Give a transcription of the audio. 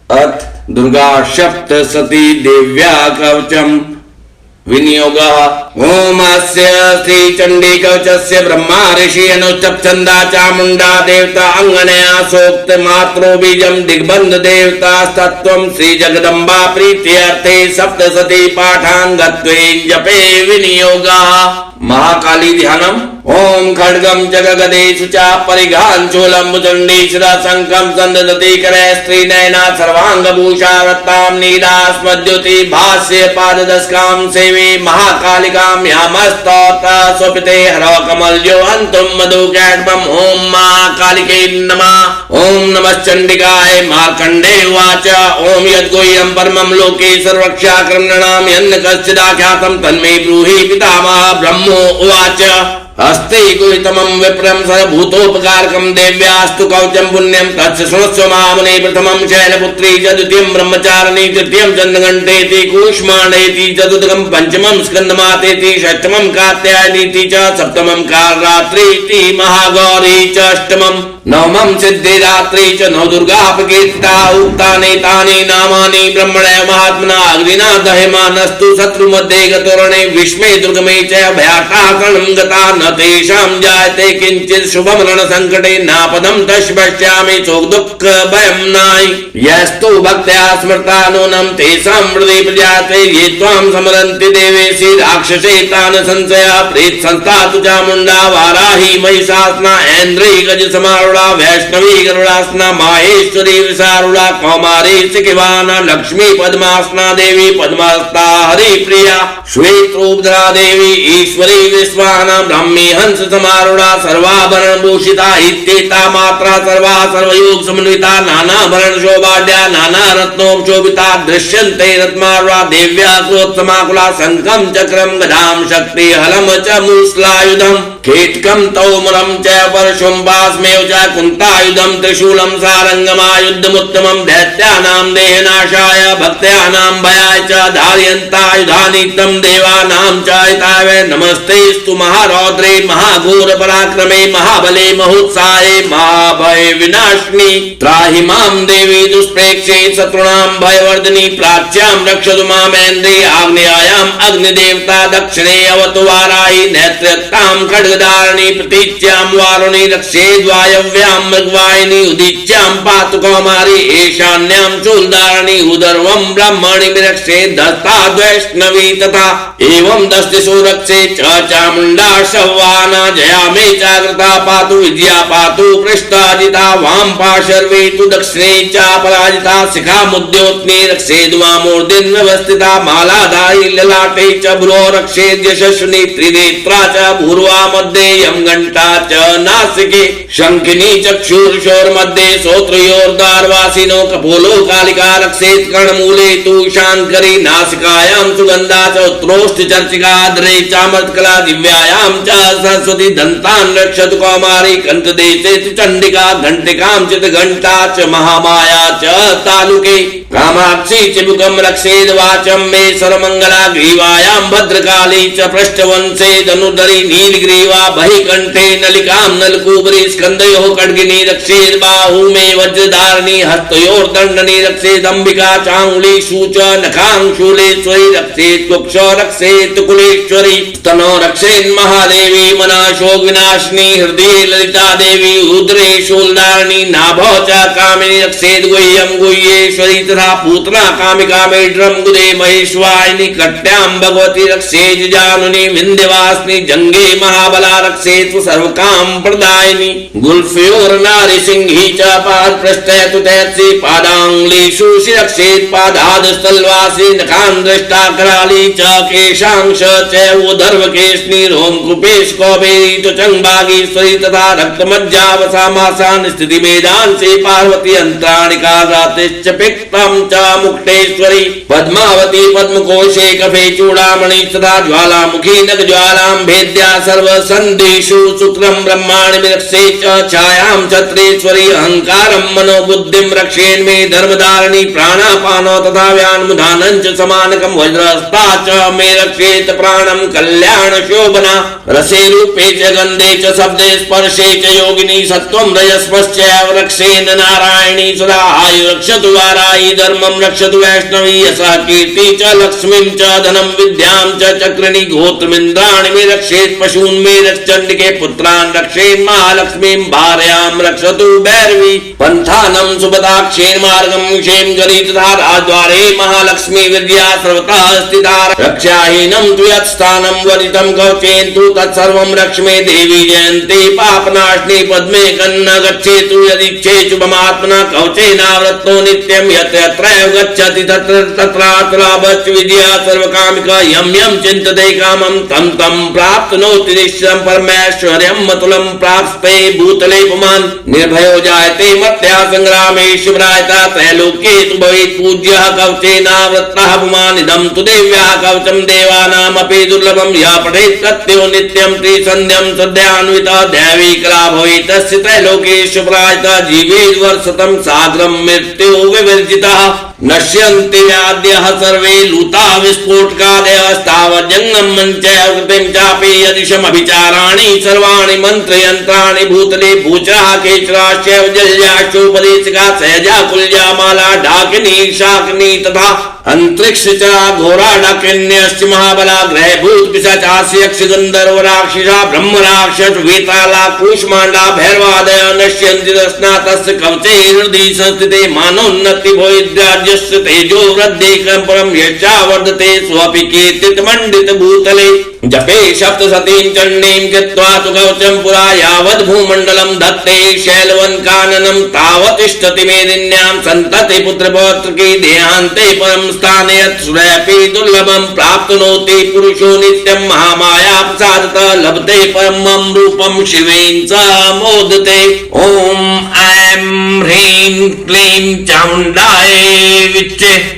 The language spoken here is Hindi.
अथ दुर्गा सप्तशती देव्या कवचम विनियोग। ओम अस्य श्री चंडी कवचस्य ब्रह्मा ऋषि अनुष्टप छंदा चामुंडा देवता अंगनया सोक्त मात्रो बीजम दिग्बंध देवता तत्वम श्री जगदम्बा प्रीत्यर्थे सप्तशती पाठांगत्वे जपे विनियोग। महाकाली ध्यानम। ओम खड्गम जगगदे शुचा परिघान चूलम मुचंडी शिरा शंखम संदधति करे स्त्री नयना सर्वांग भूषा रत्ताम नीलास मद्युति भाष्य पाद दशकाम सेवे महाकालिकाम यामस्तोता स्वपिते हरो कमल्यो अंतुम मधु कैटम। ओम महाकालिके नमः। ओम नमः चंडिकाय। मार्कंडे उवाच ओम यद्गोह्यं परमं लोके सर्वरक्षा कर्मणाम यन्न कश्चिदाख्यातं तन्मे ब्रूहि पितामह। ब्रह्मो उवाच अस्ते गुहितमं विप्रं सर्वभूतोपकारकं देव्यास्तु कवचं पुण्यं तच्च शृणुष्व महामुने। प्रथमं शैलपुत्री च द्वितीयं ब्रह्मचारिणी तृतीयं चन्द्रघण्टेति कूष्माण्डेति चतुर्थं पंचमं स्कन्दमातेति षष्ठमं कात्यायनीति च सप्तमं कालरात्रीति महागौरी च अष्टमं नवमं सिद्धिदात्री च नवदुर्गापकीर्तिता। उक्तानि तानि नामानि ब्रह्मणः महात्मना अग्निना दह्यमानस्तु शत्रुमध्ये गतोरणे विस्मे दुर्गमे च भयाकाकरणं गता न तेषां जायते किंचित् शुभं रणसंकटे नापदं तस्य पश्यामि शोक दुःख भयं नाहि। यस्तु भक्त्या स्मृता नूनं तेषां हृदि प्रजाते ये त्वां स्मरन्ति देवेशि राक्षसे तान् संशया। प्रेत संस्था तु चामुण्डा वाराही महिषासना ऐन्द्री गज समारूढ़ा वैष्णवी गरुड़ासना माहेश्वरी विशारूढ़ा कौमारी सिकिवाना लक्ष्मी पद्मासना देवी पद्महस्ता हरिप्रिया श्वेतरूपधरा देवी ईश्वरी विश्वाना ब्राह्मी हंस समारूढ़ा सर्वाभरण भूषिता इत्येता मात्रा सर्वा सर्वयोग समन्विता नानाभरण शोभाढ्या नाना रत्नोपशोभिता दृश्यन्ते रत्नारूढ़ा देव्या क्रोत्समाकुला शंखं चक्रं गदां शक्ति हलं च मूसलायुधं खेटकं तौमरं च परशुं पाशमेव च कुन्तायुधं त्रिशूलं सारंगमायुधमुत्तमं दैत्यानां देहनाशाय भक्त्यानां भयाय च धारयन्तायुधानि तं देवानां च हिताय। नमस्तेस्तु महारौद्रे महाघोर पराक्रमे महाबले महोत्साहे महाभय विनाशिनी। त्राहि मां देवी दुष्प्रेक्षे शत्रूणां भयवर्धिनी। प्राच्यां रक्षतु मामेन्द्रे आग्नेयायाम् अग्निदेवता दक्षिणे अवतु वाराही। नेत्रत्तां खड्गधारिणी प्रतीच्यां वारुणी रक्षेद्वायव्यां मृगवाहिनी। उदीच्यां पातु कौमारी ईशान्यां शूलधारिणी। उदर्वं ब्रह्मणि रक्षेत् वैष्णवी तथा एवं दश दिशो रक्षे च चामुण्डा शव्वाना। जया मे जागृता पातु विद्या पातु पृष्ठाजिता। वाम पार्श्वे तु दक्षिणे च पराजिता। शिखा मुद्योत्ने रक्षेद् वामोर्ध्नि व्यवस्थिता। मालाधारी ललाटे च भ्रो रक्षेद् यशस्विनी। त्रिनेत्रा च भूर्वा मध्ये यं घण्टा च नासिके। शंखिनी चक्षुर्षोर्मध्ये श्रोत्रयोर्द्वारवासिनो। कपोलो कालिका रक्षेत् कर्णमूले तु शाङ्करी। नासिकायां सुगन्धा च उत्रोष्ठचर्चिकाद्रे चामृतकला। दिव्यायां च सरस्वती दन्तान् रक्षतु कौमारी। कण्ठदेशे चण्डिका घण्टिकां चित्घण्टा च महामाया च तालुके। कामाक्षी चिबुकं रक्षेद् वाचं मे सर्वमङ्गला। ग्रीवायां भद्रकाली च पृष्ठवंशे धनुर्धरी। नीलग्रीवा बहिकण्ठे नलिकां नलकूबरी। स्कन्धयोः खड्गिनी रक्षेद् बाहू मे वज्रधारिणी। हस्तयोर्दण्डनी रक्षेद् अम्बिका। चाङ्गुलीषु च नखांशूलेश्वरी रक्षेत्। कुक्षौ रक्षेत् कुलेश्वरी। स्तनो रक्षेत् महादेवी। मनाशोक विनाशिनी। हृदये ललिता देवी उदरे शूलधारिणी। नाभौ च कामिनी रक्षेत् गुह्यं गुह्येश्वरी तथा। पूतना कामिका मेढ्रं गुदे महेश्वाहिनी। कट्यां भगवती रक्षेत् जानुनी। विन्ध्यवासिनी जंगे महाबला रक्षेत् सर्वकाम प्रदायिनी। गुल्फ्योर्नारी सिंही च पादपृष्ठे तु तैत्सी। पादांगुलीषु रक्षेत् पादादस्थलवासी। नखान् दृष्टा कराली च केशांश च उदर्वकेशनी। रोमकूपेश कौबेरी तु चंबागीश्वरी तथा। रक्तमज्जावसामासान स्थिति मेदांसे पार्वती। अंतराणिका रातिश्च पिक्तं च मुक्तेश्वरी। पद्मावती पद्मकोशे कफे चूड़ामणि तथा। ज्वालामुखी नग ज्वालां भेद्या सर्वसन्धिषु। शुक्रं ब्रह्माणि रक्षेत् च छायां छत्रेश्वरी अहंकारं मनोबुद्धिं रक्षेन् मे धर्मधारिणी प्राणापानो तथा व्यान्मुधानं च समानकं वज्रहस्ता च मे रक्षेत प्राणं कल्याण शोभना रसे रूपे च गन्धे च शब्दे स्पर्शे च योगिनी सत्त्वं रजस्पश्चैव रक्षेन नारायणी सदा आयु रक्षतु वारायी धर्मं रक्षतु वैष्णवी यशः कीर्ति च लक्ष्मीं च धनं विद्यां च चक्रिणी गोत्रमिन्द्राणि मे रक्षेत् पशून् मे रक्षचण्डिके पुत्रान् रक्षेन् महालक्ष्मीं भार्यां रक्षतु भैरवी पन्थानं सुपदाक्षेण मार्गं क्षेम गरी तथा राजद्वारे महालक्ष्मी विद्या सर्वतः स्थिता रक्षाहीनं तु यत् स्थानं वरितं कवचेन तु तत्सर्वं रक्ष मे देवी जयन्ती पापनाशिनी पद्मे कन्न गच्छेतु यदिच्छेषु ममात्मना कवचेनावृतो नित्यं यत्र यत्रैव गच्छति तत्र तत्रात्लाभश्च विद्या सर्वकामिका यं यं चिन्तते कामं तं तं प्राप्नोति निश्चयं परमेश्वर्यं मतुलं प्राप्स्ते भूतले पुमान् निर्भयो जायते मत्या संग्रामे शिवरायता त्रैलोक्ये तु भवेत् पूज्यः कवचेनावृतः पुमान् इदं तु देव्याः कवचं देवानामपि दुर्लभं यः पठेत् सत्यो नित्यं त्रिसन्ध्यं सद्यान्वितः दैवी कला भवेत् तस्य त्रैलोके शिवरायता जीवेत् वर्षतं साग्रं मृत्यो विवर्जितः नश्यन्ति व्याद्यः सर्वे लूता विस्फोटकादयस्तावज्जङ्गं मञ्चैव कृतिं चापि यदिशमभिचाराणि सर्वाणि मन्त्रयन्त्राणि भूतले भूचराः केचराश्चैव जल्याश्चोपदेशिका सहजा कुल्या माला डाकिनी शाकिनी तथा अंतरिक्षचरा घोरा डाकिन्यश्च महाबला ग्रहभूत पिशाचास्य यक्ष गन्धर्व राक्षसा ब्रह्म राक्षस वेताला कूष्माण्डा भैरवादय नश्यन्ति तस्मात्तस्य कवचे हृदि संस्थिते मानोन्नति भवेद्राज्यस्य तेजो वृद्धिक्रम परं यच्चा वर्धते स्वपि कीर्तित मंडित भूतले जपे सप्तशतीं चण्डीं कृत्वा तु कवचं पुरा यावद् भूमण्डलं धत्ते शैलवन्काननं तावत् तिष्ठति मेदिन्यां सन्तति पुत्रपौत्रकी देहान्ते परं स्थाने यत् सुरैपि दुर्लभं प्राप्नोति पुरुषो नित्यं महामाया प्रसादतः लभते परमं रूपं शिवेन स मोदते ॐ ऐं ह्रीं क्लीं चामुण्डायै विच्चे